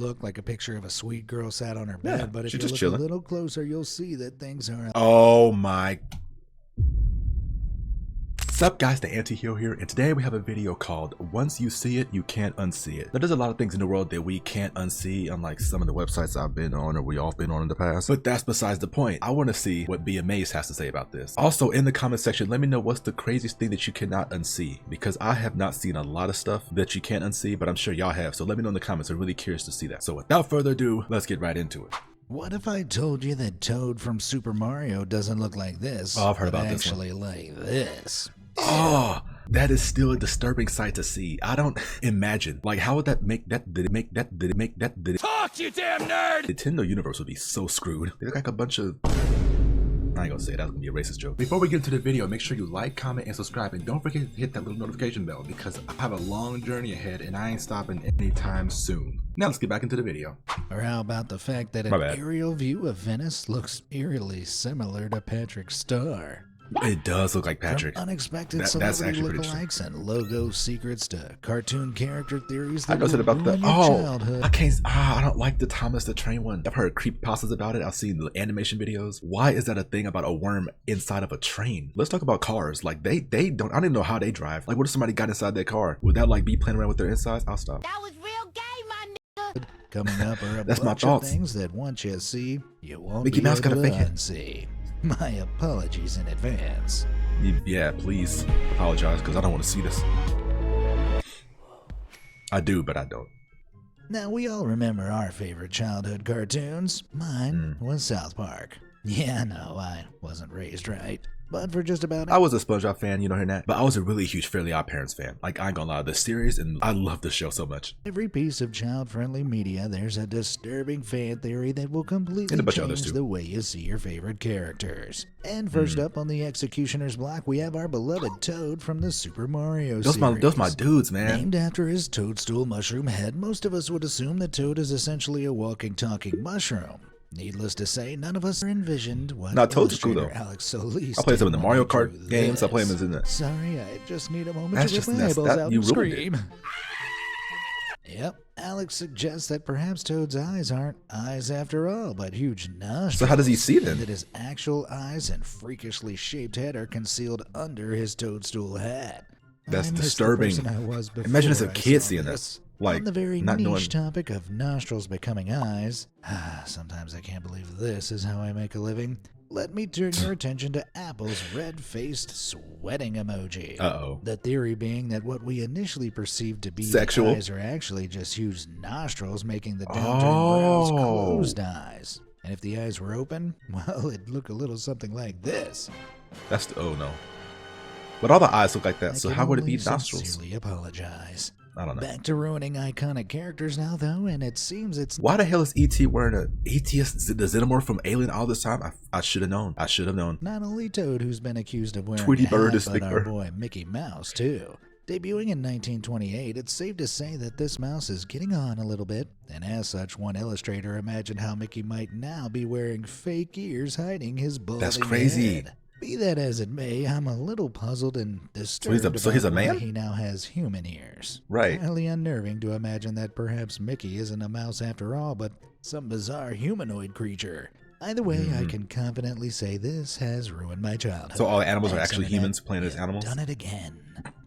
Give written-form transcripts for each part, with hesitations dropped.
look like a picture of a sweet girl sat on her bed, Yeah, but if she's you just look chilling. a little closer, you'll see that things are... Oh my... What's up guys, the Anti-Hero here, and today we have a video called Once You See It, You Can't Unsee It. Now there's a lot of things in the world that we can't unsee, unlike some of the websites I've been on or we all been on in the past. But that's besides the point. I want to see what Be Amazed has to say about this. Also in the comment section, let me know what's the craziest thing that you cannot unsee, because I have not seen a lot of stuff that you can't unsee, but I'm sure y'all have, so let me know in the comments. I'm really curious to see that. So without further ado, let's get right into it. What if I told you that Toad from Super Mario doesn't look like this? Oh, I've heard but about this one. actually like this. Oh, that is still a disturbing sight to see. I don't imagine, like, how would that make that, did it make that, did it make that, did it talk, you damn nerd? Nintendo universe would be so screwed. They look like a bunch of, I ain't gonna say it, that's gonna be a racist joke. Before we get into the video, make sure you like, comment, and subscribe, and don't forget to hit that little notification bell, because I have a long journey ahead and I ain't stopping anytime soon. Now let's get back into the video. Or how about the fact that an aerial view of Venice looks eerily similar to Patrick's star? It does look like Patrick. From unexpected that's celebrity actually lookalikes and logo secrets to cartoon character theories I that know said about the childhood. I don't like the Thomas the Train one. I've heard creepypastas about it. I've seen the animation videos. Why is that a thing about a worm inside of a train? Let's talk about cars. Like they don't, I don't even know how they drive. Like what if somebody got inside their car? Would that like be playing around with their insides? I'll stop. That was real gay, my nigga. Coming up are a That's my bunch of thoughts. things that once you see, you won't Mickey be Mouse able gotta to fake it. unsee. My apologies in advance. Yeah, please apologize because I don't want to see this. I do, but I don't. Now, we all remember our favorite childhood cartoons. Mine was South Park. Yeah, no, I wasn't raised right. But for just about... I was a SpongeBob fan, you know, hearing that. But I was a really huge Fairly Odd Parents fan. Like, I ain't gonna lie, the series, and I love the show so much. Every piece of child-friendly media, there's a disturbing fan theory that will completely And a bunch of others change too. the way you see your favorite characters. And first up on the executioner's block, we have our beloved Toad from the Super Mario series. Those my dudes, man. Named after his toadstool mushroom head, most of us would assume that Toad is essentially a walking, talking mushroom. Needless to say, none of us envisioned what Nah, Toad's cool, illustrator though. Alex Solis I play some in the did Mario when he Kart drew games. I play this. them as in that. Sorry, I just need a moment That's to just whip my eyeballs out you and ruined scream. it. Yep, Alex suggests that perhaps Toad's eyes aren't eyes after all, but huge nostrils. So how does he see then? And that his actual eyes and freakishly shaped head are concealed under his toadstool hat. That's I miss the disturbing. person I was Imagine as a before I kid saw seeing this. this. Like, On the very not niche knowing. topic of nostrils becoming eyes, sometimes I can't believe this is how I make a living. Let me turn your attention to Apple's red-faced sweating emoji. Uh-oh. The theory being that what we initially perceived to be Sexual. eyes are actually just huge nostrils making the downturned brows Oh. closed eyes. And if the eyes were open, well, it'd look a little something like this. That's the, oh no. But all the eyes look like that, I so can how would it be only nostrils? sincerely apologize. I don't know. Back to ruining iconic characters now, though, and it seems it's Why the hell is E.T. wearing a ETS, the Xenomorph from Alien all this time? I should have known. I should have known. not only Toad who's been accused of wearing Tweety a Bird hat, is but Big our Bird. boy Mickey Mouse, too. Debuting in 1928, it's safe to say that this mouse is getting on a little bit, and as such, one illustrator imagined how Mickey might now be wearing fake ears hiding his balding That's crazy. head. Be that as it may, I'm a little puzzled and disturbed so he's a about why man? he now has human ears. Right. Highly unnerving to imagine that perhaps Mickey isn't a mouse after all, but some bizarre humanoid creature. Either way, I can confidently say this has ruined my childhood. So all the animals are Thanks, actually Internet. humans playing as You've animals? Done it again.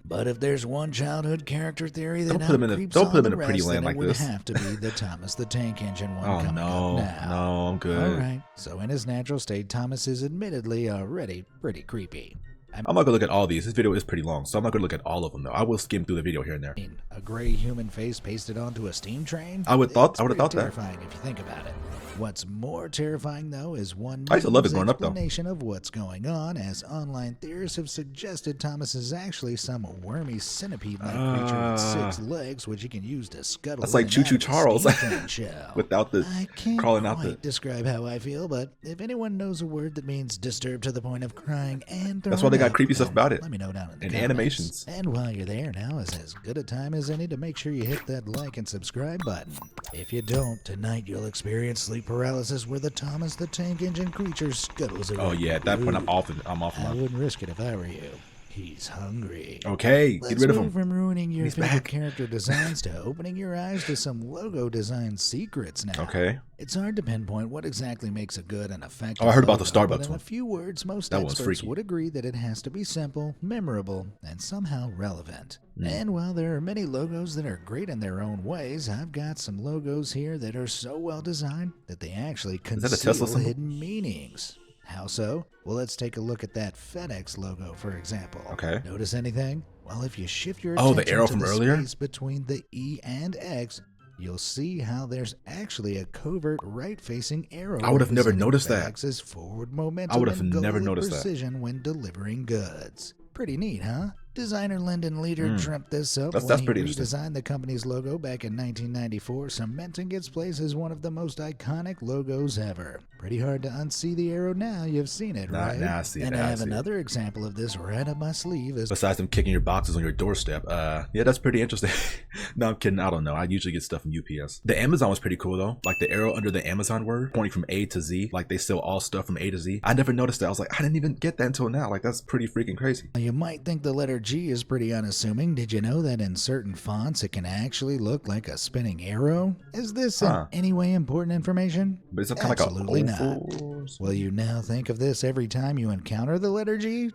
But if there's one childhood character theory that Don't put him in a- outcreeps don't all put him in the a pretty rest, land then like it would this. have to be the Thomas the Tank Engine one Oh coming no, up now. no, I'm good. All right. So in his natural state, Thomas is admittedly already pretty creepy. I'm not gonna look at all these. This video is pretty long, so I'm not gonna look at all of them though. I will skim through the video here and there. I mean, a gray human face pasted onto a steam train? I would have thought Pretty that. terrifying if you think about it. What's more terrifying, though, is one I used to love it meme's growing up, though. explanation of what's going on, as online theorists have suggested Thomas is actually some wormy centipede-like creature with 6 legs, which he can use to scuttle That's in like and Choo out Choo of the Charles. steam train shell. Without the I can't crawling out quite the. describe how I feel, but if anyone knows a word that means disturbed to the point of crying and That's why they got throwing creepy up, stuff then about it. Let me know down in the And comments. animations. And while you're there, now is as good a time as any to make sure you hit that like and subscribe button. If you don't, tonight you'll experience sleep paralysis where the Thomas the Tank Engine creature scuttles around. Oh yeah, at that point I'm off. I'm off. I wouldn't risk it if I were you. He's hungry. Okay, Let's get rid of move him. from ruining your He's favorite back. character designs to opening your eyes to some logo design secrets now. Okay. It's hard to pinpoint what exactly makes a good and effective Oh, I heard about the logo, but Starbucks in a one. few words, most That one's experts freaky. would agree that it has to be simple, memorable, and somehow relevant. And while there are many logos that are great in their own ways, I've got some logos here that are so well designed that they actually that a Tesla conceal symbol? hidden meanings. How so? Well, let's take a look at that FedEx logo, for example. Okay. Notice anything? Well, if you shift your Oh, attention the arrow to from the earlier? space between the E and X, you'll see how there's actually a covert right-facing arrow. I would have never representing noticed that. FedEx's forward momentum I would have and never goal of noticed that. precision when delivering goods. Pretty neat, huh? Designer Lyndon Leader dreamt this up That's when he pretty interesting. redesigned the company's logo back in 1994, cementing its place as one of the most iconic logos ever. Pretty hard to unsee the arrow now. You've seen it, right? Nah, I see it. And Nah, I I have see it. another example of this right up my sleeve. Besides them kicking your boxes on your doorstep, yeah, that's pretty interesting. No, I'm kidding. I don't know. I usually get stuff from UPS. The Amazon was pretty cool though. Like the arrow under the Amazon word, pointing from A to Z. Like they sell all stuff from A to Z. I never noticed that. I was like, I didn't even get that until now. Like that's pretty freaking crazy. You might think the letter G is pretty unassuming. Did you know that in certain fonts it can actually look like a spinning arrow? Is this in any way important information? But it's kind of like Absolutely a not. oval. Will you now think of this every time you encounter the letter G?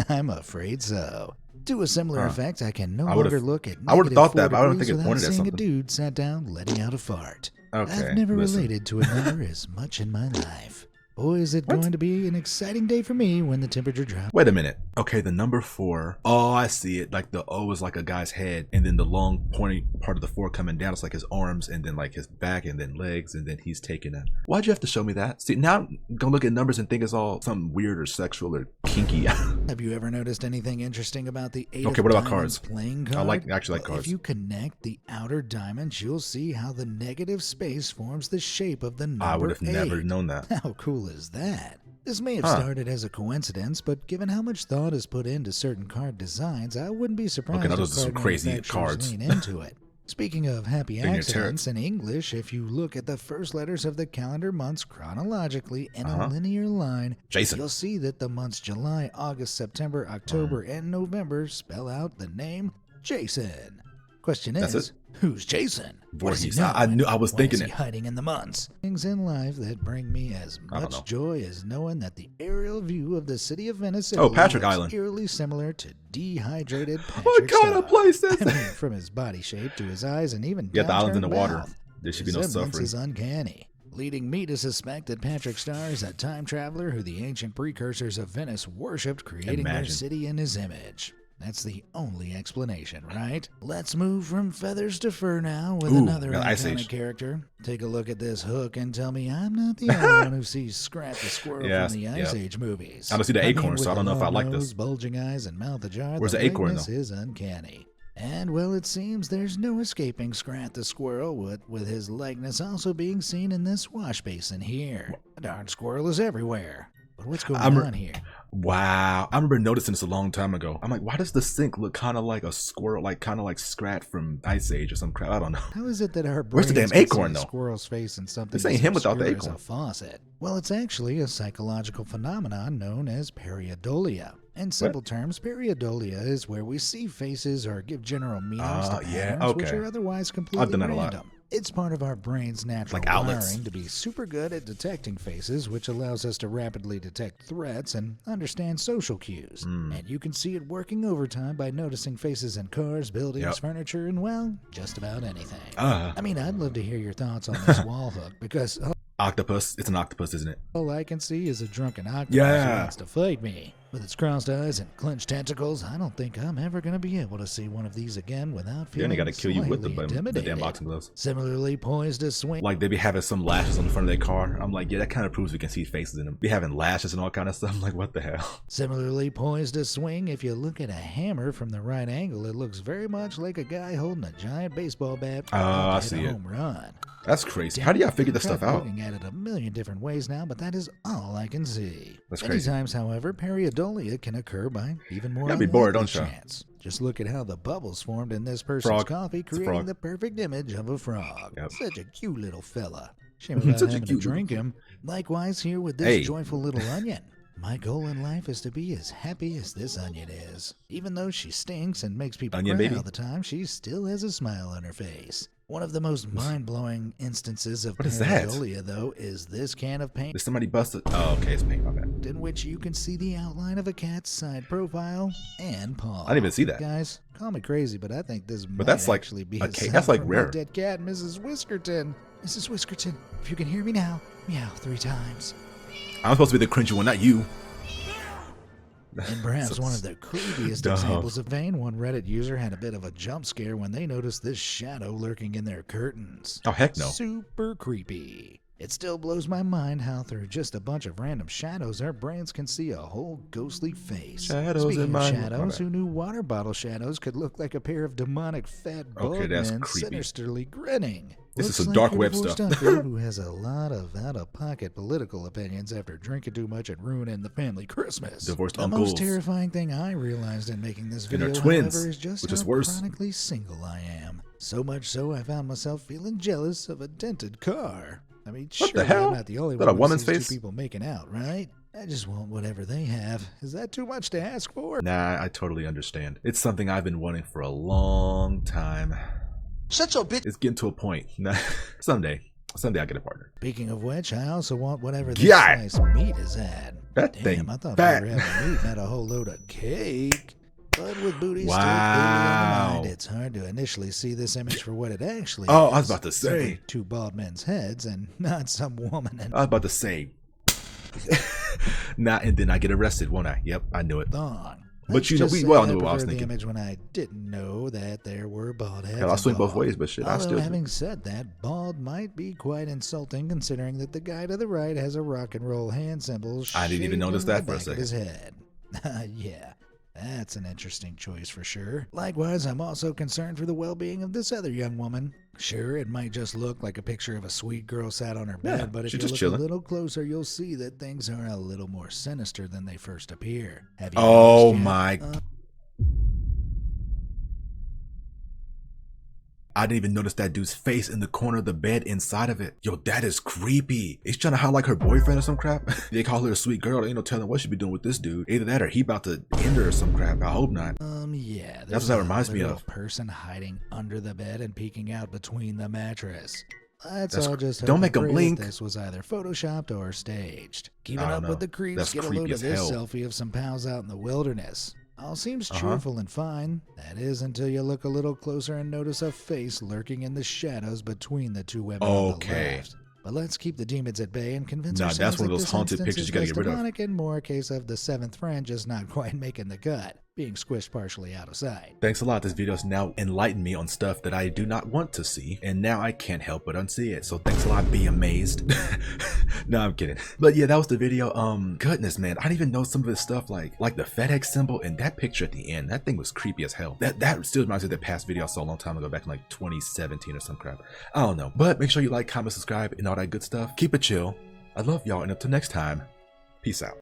I'm afraid so. To a similar effect, I can no I would've- longer look at I would've negative thought 4 that, but I don't degrees think it without pointed at seeing a something. dude sat down letting out a fart. Okay, I've never listen. related to a number as much in my life. Boy, is it going to be an exciting day for me when the temperature drops. Wait a minute. Okay, the number 4. Oh, I see it. Like the O is like a guy's head, and then the long pointy part of the 4 coming down, it's like his arms, and then like his back, and then legs, and then he's taking a. Why'd you have to show me that? See, now I'm gonna look at numbers and think it's all something weird or sexual or kinky. Have you ever noticed anything interesting about the 8 Okay, of what about diamonds cards? playing card? I actually like Well, cards. If you connect the outer diamonds, you'll see how the negative space forms the shape of the number I would have 8. never known that. How cool is that? This may have Huh. started as a coincidence, but given how much thought is put into certain card designs, I wouldn't be surprised Okay, now if those are some card crazy manufacturers cards. lean into it. Speaking of happy They're near accidents, in English, if you look at the first letters of the calendar months chronologically in a Uh-huh. linear line, Jason. you'll see that the months July, August, September, October, and November spell out the name Jason. Question That's is, it? who's Jason? What does he Voorhees. know? I knew. I was Why thinking is he it. hiding in the months? Things in life that bring me as I don't know. much joy as knowing that the aerial view of the city of Venice Oh, Patrick looks Island. eerily similar to dehydrated Patrick What kind of Star. place is I mean, that? from his body shape to his eyes and even Yeah, the island's in the downturned water. mouth, There should be no resemblance suffering. is uncanny, leading me to suspect that Patrick Star is a time traveler who the ancient precursors of Venice worshipped, creating their Imagine. city in his image. That's the only explanation, right? Let's move from feathers to fur now with Ooh, another got Ice iconic Age. character. Take a look at this hook and tell me I'm not the only one who sees Scrat the squirrel Yes, from the Ice yep. Age movies. I don't see the acorn, so I with don't know if I long like nose, this. bulging eyes, and mouth ajar, Where's the acorn, likeness though? is uncanny. And, well, it seems there's no escaping Scrat the squirrel, with his likeness also being seen in this wash basin here. The darn squirrel is everywhere. But what's going on here? Wow, I remember noticing this a long time ago. I'm like, why does the sink look kind of like a squirrel, like kind of like Scrat from Ice Age or some crap? I don't know. How is it that our Where's the brains damn can acorn, see a though? squirrel's face in something This ain't as him without the obscure as acorn. a faucet? Well, it's actually a psychological phenomenon known as pareidolia. In simple terms, pareidolia is where we see faces or give general meanings to yeah, patterns which okay. are otherwise I've completely done that a lot. random. It's part of our brain's natural Like outlets. wiring to be super good at detecting faces, which allows us to rapidly detect threats and understand social cues. And you can see it working overtime by noticing faces in cars, buildings, Yep. furniture, and, well, just about anything. Uh, I mean, I'd love to hear your thoughts on this wall hook, because octopus. It's an octopus, isn't it? all I can see is a drunken octopus Yeah. who wants to fight me. With its crossed eyes and clenched tentacles, I don't think I'm ever going to be able to see one of these again without They feeling only got to kill you with the slightly damn intimidated. boxing gloves. Similarly poised to swing. Like they be having some lashes on the front of their car. I'm like, yeah, that kind of proves we can see faces in them. Be having lashes and all kind of stuff. I'm like, what the hell? Similarly poised to swing, if you look at a hammer from the right angle, it looks very much like a guy holding a giant baseball bat. Oh, I to hit see a it. home run. That's crazy. How do y'all figure this I've stuff tried out? looking at it a million different ways now, but that is all I can see. That's Many crazy. times, however, pareidolia can occur by even more Y'all be bored, unlikely don't ya? chance. Just look at how the bubbles formed in this person's Frog. coffee, It's a creating frog. the perfect image of a frog. Yep. Such a cute little fella. Shame about Such a having to cute drink him. Likewise here with this Hey. joyful little onion. My goal in life is to be as happy as this onion is. Even though she stinks and makes people Onion cry baby? all the time, she still has a smile on her face. One of the most mind-blowing instances of What is that? pareidolia, though, is this can of paint Did somebody bust it? Oh, okay, it's paint, my bad. in which you can see the outline of a cat's side profile and paw. I didn't even see that. Guys, call me crazy, but I think this might that's like actually be a a cat- sign that's like from rare. my dead cat, Mrs. Whiskerton. Mrs. Whiskerton, if you can hear me now, meow 3 times. I'm supposed to be the cringy one, not you. And perhaps So one of the creepiest dumb. examples of vain, one Reddit user had a bit of a jump scare when they noticed this shadow lurking in their curtains. Oh, heck no. Super creepy. It still blows my mind how through just a bunch of random shadows our brains can see a whole ghostly face. Shadows Speaking in of my- shadows, my bad. who knew water bottle shadows could look like a pair of demonic fat bald Okay, that's men creepy. sinisterly grinning? This is Looks some like dark your web divorced stuff. uncle who has a lot of out-of-pocket political opinions after drinking too much and ruining the family Christmas. Divorced The uncles. most terrifying thing I realized in making this And they're video, twins, however, is just which how is worse. chronically single I am. So much so I found myself feeling jealous of a dented car. I mean, What the surely hell? I'm not the only Is that a one who woman's sees face? two people making out, right? I just want whatever they have. Is that too much to ask for? Nah, I totally understand. It's something I've been wanting for a long time. Shut your bitch. It's getting to a point. Nah, someday I'll get a partner. Speaking of which, I also want whatever this God. nice meat is at. That Damn, thing I thought fat. we were having meat, not a whole load of cake. But with booty still Wow. clearly on the mind, it's hard to initially see this image for what it actually Oh, is. I was about to Simply say. 2 bald men's heads and not some woman in I was about to say. Nah, and then I get arrested, won't I? Yep, I knew it. thong. But Let's you know, just we say well I knew what I was preferred the thinking. image when I didn't know that there were bald heads. Hell, I'll swing both involved. ways, but shit, I Although, still do. having said that, bald might be quite insulting considering that the guy to the right has a rock and roll hand symbol. I didn't even shaved notice into that the for a back of his head. Yeah, that's an interesting choice for sure. Likewise, I'm also concerned for the well-being of this other young woman. Sure, it might just look like a picture of a sweet girl sat on her bed, Yeah, but if she's you just look chilling. a little closer, you'll see that things are a little more sinister than they first appear. Have you Oh noticed yet? my. I didn't even notice that dude's face in the corner of the bed inside of it. Yo, that is creepy. He's trying to hide like her boyfriend or some crap. They call her a sweet girl. There ain't no telling what she be doing with this dude. Either that or he about to end her or some crap. I hope not. Yeah. That's there's what that a reminds me literal of. person hiding under the bed and peeking out between the mattress. Let's That's all cr- just hope don't and make 'em pray that blink. this was either photoshopped or staged. Keeping I up don't with know. the creeps, That's get a creepy load of as this hell. selfie of some pals out in the wilderness. All seems Uh-huh. cheerful and fine. That is until you look a little closer and notice a face lurking in the shadows between the 2 women on the Okay. left. But let's keep the demons at bay and convince Nah, ourselves that's one of that those this haunted instance pictures is you gotta less get rid of. demonic and more a case of the 7th friend just not quite making the cut, being squished partially out of sight. Thanks a lot. This video has now enlightened me on stuff that I do not want to see, and now I can't help but unsee it. So thanks a lot. Be amazed. No, I'm kidding. But yeah, that was the video. Goodness, man, I didn't even know some of this stuff, like the FedEx symbol and that picture at the end. That thing was creepy as hell. That still reminds me of that past video I saw a long time ago, back in like 2017 or some crap. I don't know. But make sure you like, comment, subscribe, and all that good stuff. Keep it chill. I love y'all, and until next time, peace out.